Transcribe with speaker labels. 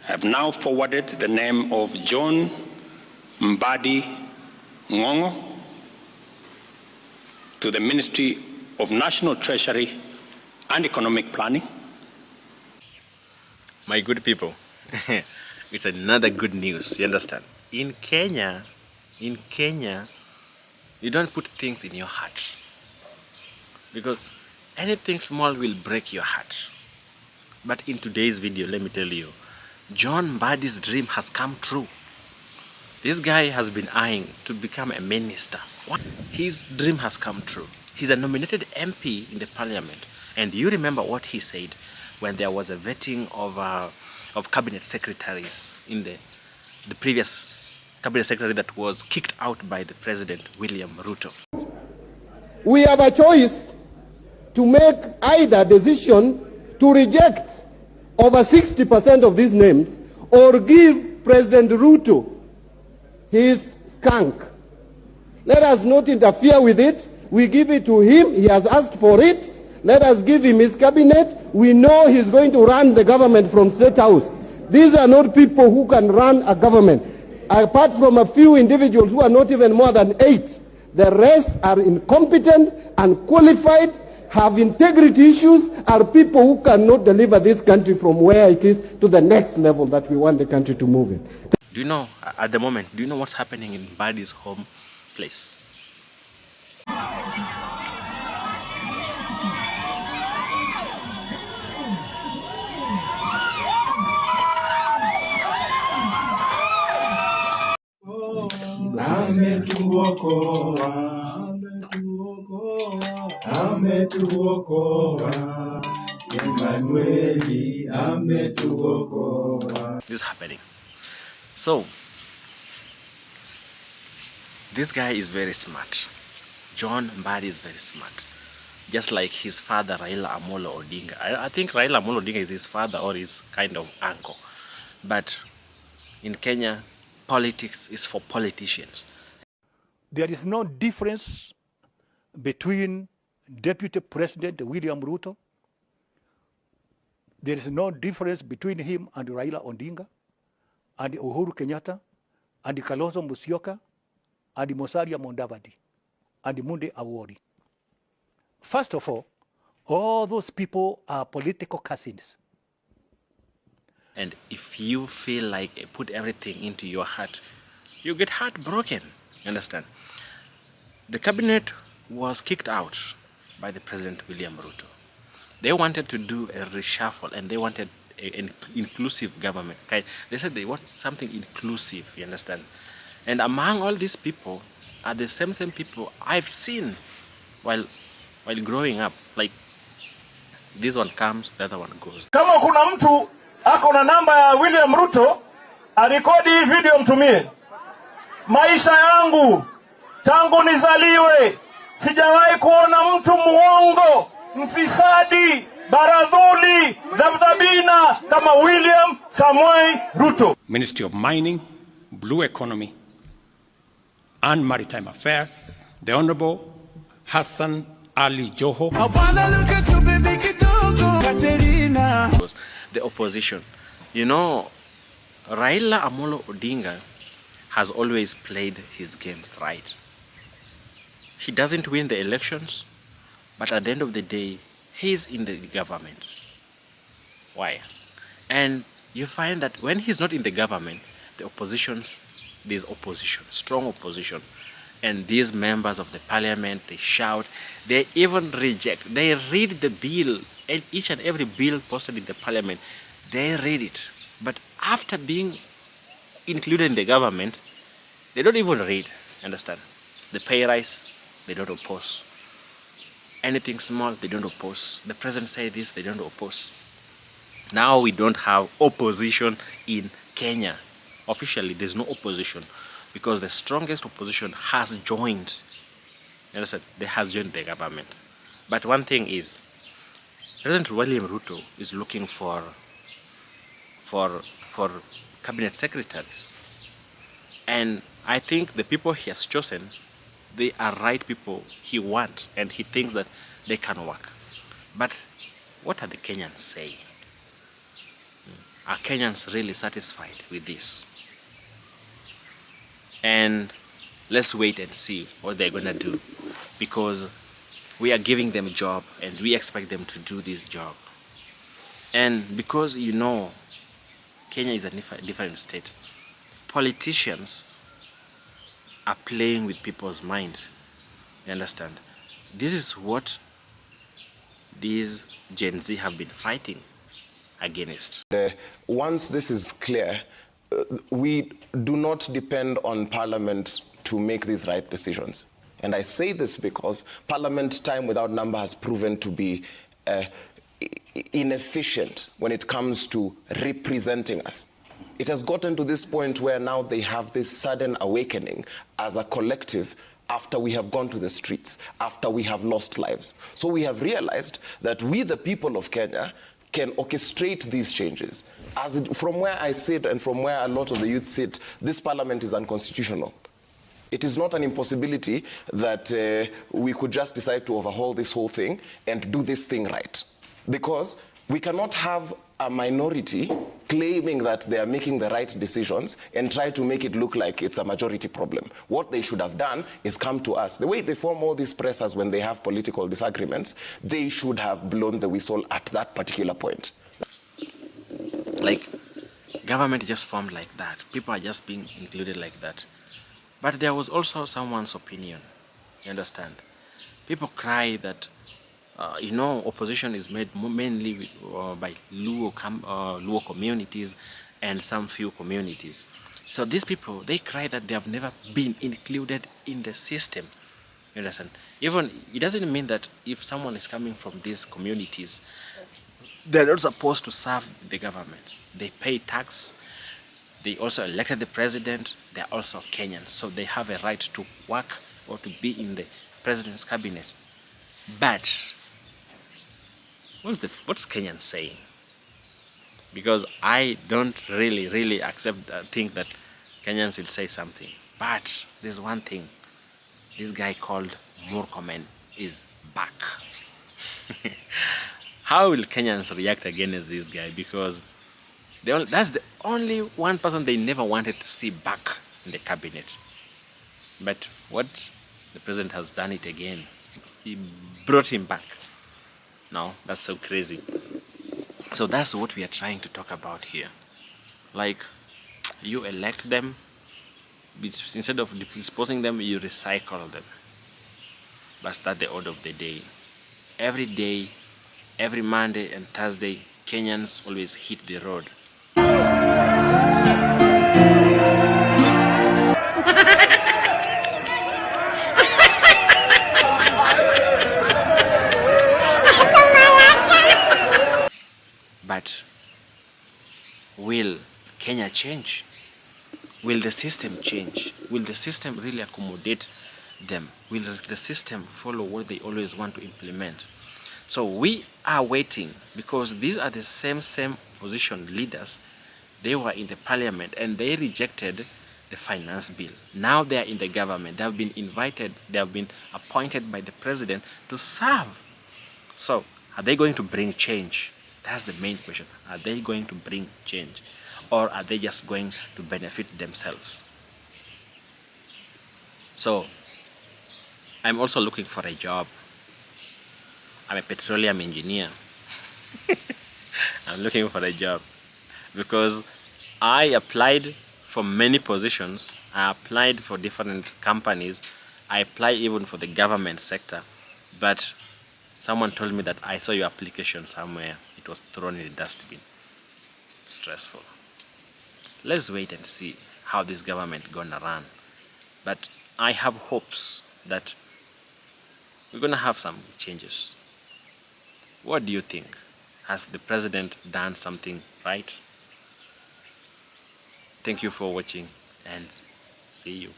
Speaker 1: I have now forwarded the name of John Mbadi Ngongo to the Ministry of National Treasury and Economic Planning.
Speaker 2: My good people, it's another good news, you understand? In Kenya, you don't put things in your heart. Because anything small will break your heart. But in today's video, let me tell you, John Mbadi's dream has come true. This guy has been eyeing to become a minister. His dream has come true. He's a nominated MP in the parliament. And you remember what he said when there was a vetting of cabinet secretaries in the previous cabinet secretary that was kicked out by the president, William Ruto.
Speaker 3: We have a choice to make either decision to reject over 60% of these names or give President Ruto his skunk. Let us not interfere with it. We give it to him. He has asked for it. Let us give him his cabinet. We know he's going to run the government from State House. These are not people who can run a government. Apart from a few individuals who are not even more than 8, the rest are incompetent, unqualified, have integrity issues, are people who cannot deliver this country from where it is to the next level that we want the country to move in.
Speaker 2: Do you know, at the moment, do you know what's happening in Mbadi's home place? This is happening. So, this guy is very smart. John Mbadi is very smart. Just like his father, Raila Amolo Odinga. I think Raila Amolo Odinga is his father or his kind of uncle. But in Kenya, politics is for politicians.
Speaker 4: There is no difference between Deputy President William Ruto. There is no difference between him and Raila Odinga, and Uhuru Kenyatta, and Kalonzo Musyoka, and Musalia Mudavadi, and Munde Awori. First of all those people are political cousins.
Speaker 2: And if you feel like put everything into your heart, you get heartbroken. You understand? The cabinet was kicked out by the President William Ruto. They wanted to do a reshuffle and they wanted an inclusive government. Okay? They said they want something inclusive, you understand? And among all these people are the same people I've seen while growing up. Like, this one comes, the other one goes.
Speaker 5: Kama kuna mtu ako na namba ya William Ruto, arekodi hii video mtumie. Maisha yangu tangu nizaliwe sijawahi kuona mtu muongo, mfisadi, baradhuli, dhabdhabina kama William Samoei Ruto.
Speaker 1: Ministry of Mining, Blue Economy and Maritime Affairs, the Honorable Hassan Ali Joho.
Speaker 2: The opposition. You know, Raila Amolo Odinga has always played his games right. He doesn't win the elections, but at the end of the day, he's in the government. Why? And you find that when he's not in the government, there's opposition, strong opposition. And these members of the parliament, they shout, they even reject, they read the bill, and each and every bill posted in the parliament, they read it. But after being included in the government, they don't even read, understand? The pay rise, they don't oppose. Anything small, they don't oppose. The president said this, they don't oppose. Now we don't have opposition in Kenya. Officially, there's no opposition because the strongest opposition has joined. You understand? They has joined the government. But one thing is, President William Ruto is looking for cabinet secretaries. And I think the people he has chosen, they are right people he wants, and he thinks that they can work. But what are the Kenyans saying? Are Kenyans really satisfied with this? And let's wait and see what they're gonna do, because we are giving them a job and we expect them to do this job. And because Kenya is a different state, politicians are playing with people's mind. You understand? This is what these Gen Z have been fighting against.
Speaker 6: Once this is clear, we do not depend on Parliament to make these right decisions. And I say this because Parliament time without number has proven to be inefficient when it comes to representing us. It has gotten to this point where now they have this sudden awakening as a collective after we have gone to the streets, after we have lost lives. So we have realized that we, the people of Kenya, can orchestrate these changes. From where I sit and from where a lot of the youth sit, this parliament is unconstitutional. It is not an impossibility that we could just decide to overhaul this whole thing and do this thing right. Because we cannot have a minority claiming that they are making the right decisions and try to make it look like it's a majority problem. What they should have done is come to us. The way they form all these pressers when they have political disagreements, they should have blown the whistle at that particular point.
Speaker 2: Like, government just formed like that. People are just being included like that. But there was also someone's opinion. You understand? People cry that opposition is made mainly by Luo communities and some few communities. So these people, they cry that they have never been included in the system. You understand? Even, it doesn't mean that if someone is coming from these communities, they're not supposed to serve the government. They pay tax. They also elected the president. They're also Kenyans. So they have a right to work or to be in the president's cabinet. But what's Kenyan saying? Because I don't really think that Kenyans will say something. But there's one thing. This guy called Murkomen is back. How will Kenyans react against this guy? Because that's the only one person they never wanted to see back in the cabinet. But what the president has done it again. He brought him back. No, that's so crazy. So that's what we are trying to talk about here. Like, you elect them, instead of disposing them, you recycle them. That's the order of the day. Every day, every Monday and Thursday, Kenyans always hit the road. But will Kenya change? Will the system change? Will the system really accommodate them? Will the system follow what they always want to implement? So we are waiting, because these are the same opposition leaders. They were in the parliament and they rejected the finance bill. Now they are in the government. They have been invited, they have been appointed by the president to serve. So are they going to bring change? That's the main question. Are they going to bring change? Or are they just going to benefit themselves? So, I'm also looking for a job. I'm a petroleum engineer. I'm looking for a job because I applied for many positions. I applied for different companies. I applied even for the government sector. But someone told me that I saw your application somewhere. It was thrown in the dustbin. Stressful. Let's wait and see how this government gonna run. But I have hopes that we're gonna have some changes. What do you think? Has the president done something right? Thank you for watching and see you.